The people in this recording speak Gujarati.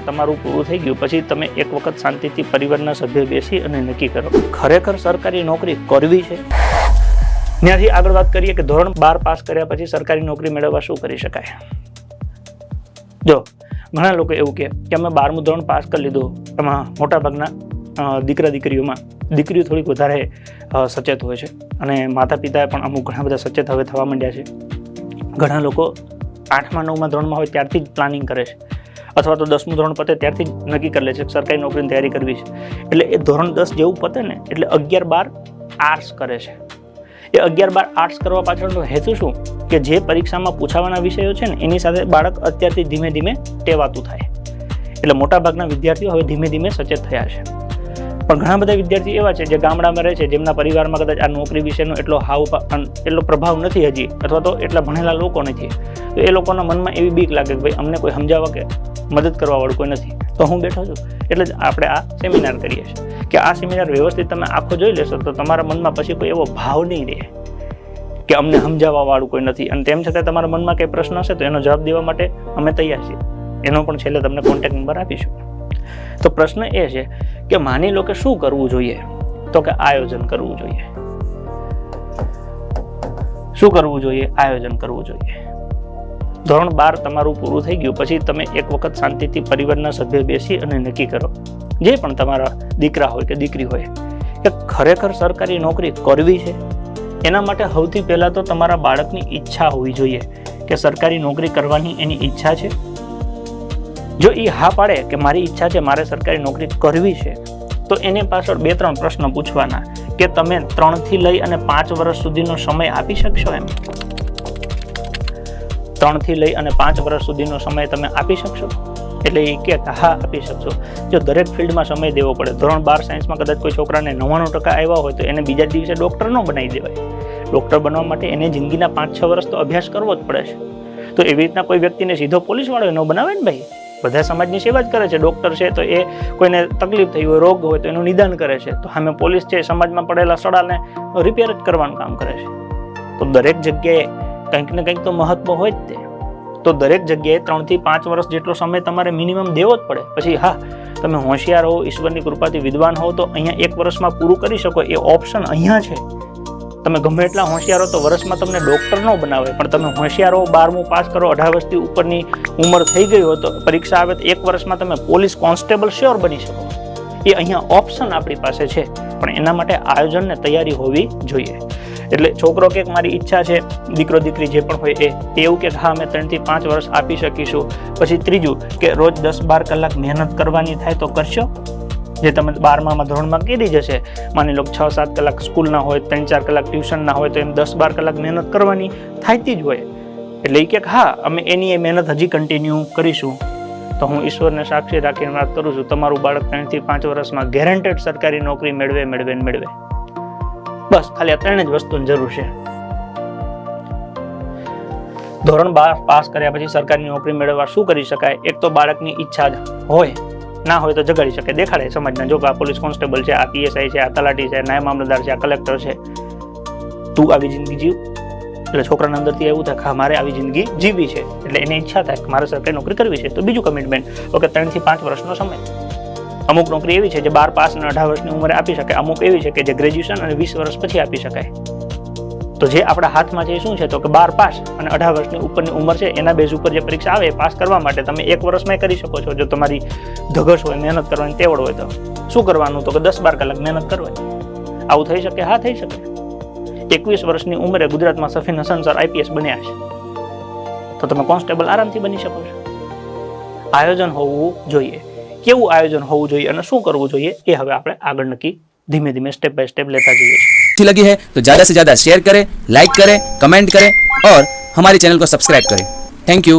તમારું પૂરું થઈ ગયું પછી તમે એક વખત શાંતિથી પરિવારના સભ્યો બેસી અને નક્કી કરો ખરેખર સરકારી નોકરી કરવી છે। ત્યાંથી આગળ વાત કરીએ કે ધોરણ 12 પાસ કર્યા પછી સરકારી નોકરી મેળવવા શું કરી શકાય। જો ઘણા લોકો એવું કે અમે 12મું ધોરણ પાસ કરી લીધું, એમાં મોટાભાગના દીકરા દીકરીઓમાં દીકરીઓ થોડીક વધારે સચેત હોય છે અને માતા પિતાએ પણ અમુક ઘણા બધા સચેત હવે થવા માંડ્યા છે। ઘણા લોકો 8મા 9મા ધોરણમાં હોય ત્યારથી જ પ્લાનિંગ કરે છે અથવા તો 10મું ધોરણ પતે ત્યારથી જ નક્કી કરી લે છે કે સરકારી નોકરીની તૈયારી કરવી છે। એટલે એ ધોરણ 10 જેવું પતે ને એટલે 11-12 આર્ટ્સ કરે છે। એ 11-12 આર્ટ્સ કરવા પાછળનો હેતુ શું કે જે પરીક્ષામાં પૂછાવાના વિષયો છે ને એની સાથે બાળક અત્યારથી ધીમે ધીમે ટેવાતું થાય। એટલે મોટાભાગના વિદ્યાર્થીઓ હવે ધીમે ધીમે સચેત થયા છે। પણ ઘણા બધા વિદ્યાર્થીઓ એવા છે જે ગામડામાં રહે છે, જેમના પરિવારમાં કદાચ આ નોકરી વિશેનો એટલો પ્રભાવ નથી હજી, અથવા તો એટલા ભણેલા લોકો નથી, તો એ લોકોના મનમાં એવી બીક લાગે કે ભાઈ અમને કોઈ સમજાવવા કે મદદ કરવા વાળું કોઈ નથી, તો હું બેઠો છું। એટલે જ આપણે આ સેમિનાર કરીએ છીએ કે આ સેમિનાર વ્યવસ્થિત તમે આખો જોઈ લેશો તો તમારા મનમાં પછી કોઈ એવો ભાવ નહીં રહે કે અમને સમજાવવા વાળું કોઈ નથી, અને તેમ છતાં તમારા મનમાં કંઈ પ્રશ્ન હશે તો એનો જવાબ દેવા માટે અમે તૈયાર છીએ। એનો પણ છેલ્લે તમને કોન્ટેક્ટ નંબર આપીશું। તો પ્રશ્ન એ છે કે માની લો કે શું કરવું જોઈએ, તો કે આયોજન કરવું જોઈએ। શું કરવું જોઈએ? આયોજન કરવું જોઈએ। ધોરણ 12 તમારું પૂરું થઈ ગયું પછી તમે એક વખત શાંતિથી પરિવારના સભ્યો બેસી અને નક્કી કરો, જે પણ તમારા દીકરા હોય કે દીકરી હોય, કે ખરેખર સરકારી નોકરી કરવી છે। એના માટે સૌથી પહેલાં તો તમારા બાળકની ઈચ્છા હોવી જોઈએ કે સરકારી નોકરી કરવાની એની ઈચ્છા છે। જો એ હા પાડે કે મારી ઈચ્છા છે, મારે સરકારી નોકરી કરવી છે, તો એની પાછળ 2-3 પ્રશ્ન પૂછવાના કે તમે 3 થી લઈ અને 5 વર્ષ સુધીનો સમય આપી શકશો? એમ 3 થી લઈ અને 5 વર્ષ સુધીનો સમય તમે આપી શકશો? એટલે એ કે હા આપી શકશો। જો દરેક ફિલ્ડમાં સમય દેવો પડે, ધોરણ 12 સાયન્સમાં કદાચ કોઈ છોકરાને 99% આવ્યા હોય તો એને બીજા દિવસે ડૉક્ટર ન બનાવી દેવાય। ડૉક્ટર બનવા માટે એને જિંદગીના 5-6 વર્ષ તો અભ્યાસ કરવો જ પડે છે। તો એવી રીતના કોઈ વ્યક્તિને સીધો પોલીસવાળો ન બનાવે ને ભાઈ, બધા સમાજની સેવા જ કરે છે। ડૉક્ટર છે તો એ કોઈને તકલીફ થઈ હોય, રોગ હોય તો એનું નિદાન કરે છે, તો સામે પોલીસ છે સમાજમાં પડેલા સડાને રિપેર જ કરવાનું કામ કરે છે। તો દરેક જગ્યાએ કંઈક ને કંઈક તો મહત્વ હોય જ તે। તો દરેક જગ્યાએ 3 થી 5 વર્ષ જેટલો સમય તમારે મિનિમમ દેવો જ પડે। પછી હા, તમે હોશિયાર હો, ઈશ્વરની કૃપાથી વિદ્વાન હો તો અહીંયા 1 વર્ષમાં પૂરું કરી શકો, એ ઓપ્શન અહીંયા છે। તમે ગમે એટલા હોશિયાર હો તો વર્ષમાં તમને ડૉક્ટર ન બનાવે, પણ તમે હોશિયાર હો, 12મું પાસ કરો, 18 વર્ષથી ઉપરની ઉંમર થઈ ગઈ હોય તો પરીક્ષા આવે તો 1 વર્ષમાં તમે પોલીસ કોન્સ્ટેબલ શ્યોર બની શકો। એ અહીંયા ઓપ્શન આપણી પાસે છે, પણ એના માટે આયોજન ને તૈયારી હોવી જોઈએ। એટલે છોકરો કે મારી ઈચ્છા છે, દીકરો દીકરી જે પણ હોય એ એવું કે હા અમે 3 થી 5 વર્ષ આપી શકીશું। પછી ત્રીજું કે રોજ 10-12 કલાક મહેનત કરવાની થાય તો કરશો? જે તમે 12મા ધોરણમાં કીધી જશે, માની લો 6-7 કલાક સ્કૂલના હોય, 3-4 કલાક ટ્યુશનના હોય, તો એમ 10-12 કલાક મહેનત કરવાની થાયતી જ હોય। એટલે એ કે હા અમે એની એ મહેનત હજી કન્ટિન્યુ કરીશું। તો હું ઈશ્વરને સાક્ષી રાખીને વાત કરું છું, તમારું બાળક 3 થી 5 વર્ષમાં ગેરંટેડ સરકારી નોકરી મેળવે। બસ ખાલી આ 3 જ વસ્તુની જરૂર છે। ધોરણ 12 પાસ કર્યા પછી સરકારી નોકરી મેળવવા શું કરી શકાય? એક તો બાળકની ઈચ્છા હોય, ના હોય તો જગાડી શકે, દેખાડે સમાજના, જો આ પોલીસ કોન્સ્ટેબલ છે, આ પીએસઆઈ છે, આ તલાટી છે, નાયબ મામલતદાર છે, આ કલેક્ટર છે, તું આવી જિંદગી જીવ। એટલે છોકરાના અંદરથી એવું થાય કે મારે આવી જિંદગી જીવવી છે, એટલે એને ઈચ્છા થાય કે મારે સરકારી નોકરી કરવી છે। તો બીજું કમિટમેન્ટ, ઓકે 3 થી 5 વર્ષનો સમય। અમુક નોકરી એવી છે જે 12 પાસ અને 18 વર્ષની ઉંમરે આપી શકે, અમુક એવી છે કે જે ગ્રેજ્યુએશન અને 20 વર્ષ પછી આપી શકાય। તો જે આપણા હાથમાં છે એ શું છે તો કે 12 પાસ અને 18 વર્ષની ઉપરની ઉંમર છે, એના બેઝ ઉપર જે પરીક્ષા આવે પાસ કરવા માટે તમે 1 વર્ષમાં કરી શકો છો। જો તમારી ધગશ હોય, મહેનત કરવાની તેવડ હોય તો શું કરવાનું, તો કે 10-12 કલાક મહેનત કરવાની। આવું થઈ શકે? હા થઈ શકે। 21 વર્ષની ઉંમરે ગુજરાતમાં સફીન હસન સર IPS બન્યા છે, તો તમે કોન્સ્ટેબલ આરામથી બની શકો છો। આયોજન હોવું જોઈએ। કેવું આયોજન હોવું જોઈએ અને શું કરવું જોઈએ એ હવે આપણે આગળ નક્કી ધીમે ધીમે स्टेप बाय स्टेप लेता जाइए। अच्छी लगी है तो ज़्यादा से ज़्यादा शेयर करें, लाइक करें, कमेंट करें और हमारे चैनल को सब्सक्राइब करें। Thank you.